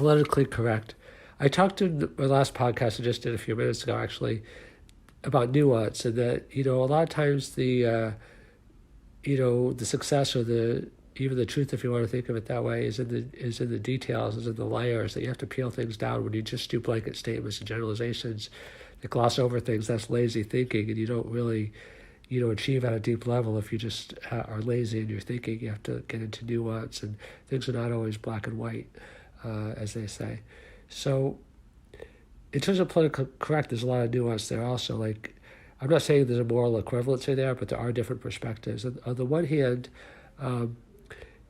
politically correct. I talked in my last podcast I just did a few minutes ago, actually, about nuance, and that, a lot of times the success, or even the truth, if you want to think of it that way, is in the details, is in the layers, that you have to peel things down. When you just do blanket statements and generalizations that gloss over things, that's lazy thinking, and you don't really, achieve at a deep level if you just are lazy in your thinking. You have to get into nuance, and things are not always black and white, as they say. So in terms of political correct, there's a lot of nuance there also. Like, I'm not saying there's a moral equivalency there, but there are different perspectives. And on the one hand,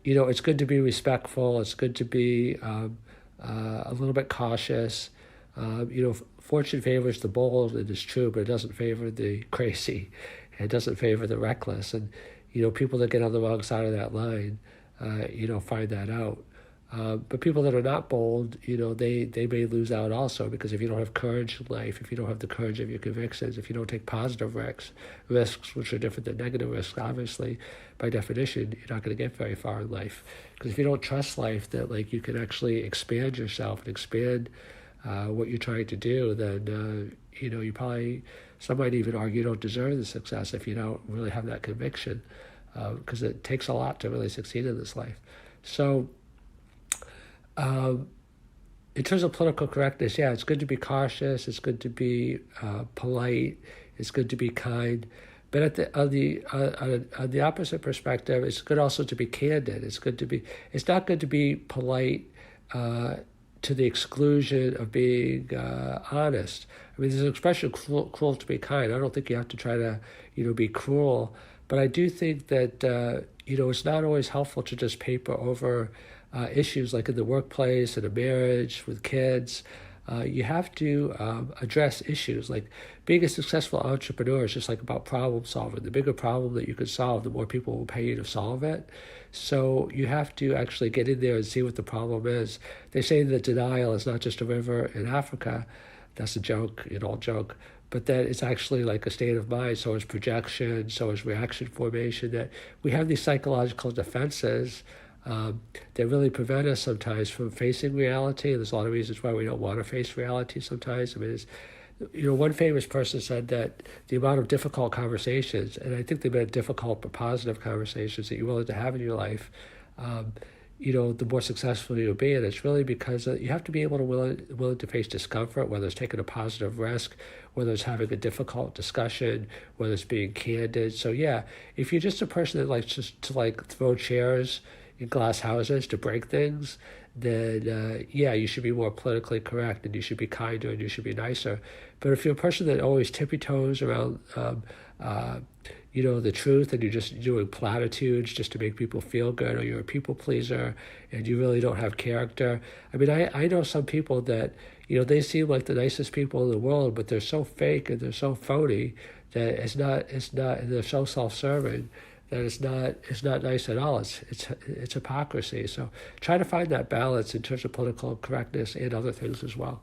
it's good to be respectful. It's good to be a little bit cautious. Fortune favors the bold, it is true, but it doesn't favor the crazy. It doesn't favor the reckless. And, people that get on the wrong side of that line, find that out. But people that are not bold, they may lose out also, because if you don't have courage in life, if you don't have the courage of your convictions, if you don't take positive risks, which are different than negative risks, obviously, by definition, you're not going to get very far in life. Because if you don't trust life, that like you can actually expand yourself and expand what you're trying to do, then, you probably, some might even argue, you don't deserve the success if you don't really have that conviction, because it takes a lot to really succeed in this life. So, in terms of political correctness, yeah, it's good to be cautious. It's good to be polite. It's good to be kind. But on the opposite perspective, it's good also to be candid. It's not good to be polite to the exclusion of being honest. I mean, there's an expression, cruel to be kind. I don't think you have to try to, be cruel. But I do think that, it's not always helpful to just paper over issues like in the workplace, in a marriage, with kids. You have to address issues. Like, being a successful entrepreneur is just like about problem solving. The bigger problem that you can solve, the more people will pay you to solve it. So you have to actually get in there and see what the problem is. They say that denial is not just a river in Africa. That's a joke, an old joke. But that it's actually like a state of mind. So is projection, so is reaction formation. That we have these psychological defenses that really prevent us sometimes from facing reality. There's a lot of reasons why we don't want to face reality sometimes. I mean, one famous person said that the amount of difficult conversations, and I think they meant difficult but positive conversations that you're willing to have in your life, the more successful you'll be. And it's really because you have to be able to willing to face discomfort, whether it's taking a positive risk, whether it's having a difficult discussion, whether it's being candid. So yeah, if you're just a person that likes just to like throw chairs in glass houses to break things, then you should be more politically correct, and you should be kinder, and you should be nicer. But if you're a person that always tippy toes around the truth, and you're just doing platitudes just to make people feel good, or you're a people pleaser and you really don't have character. I mean, I know some people that, they seem like the nicest people in the world, but they're so fake and they're so phony that it's not, and they're so self-serving that it's not nice at all. It's hypocrisy. So try to find that balance in terms of political correctness and other things as well.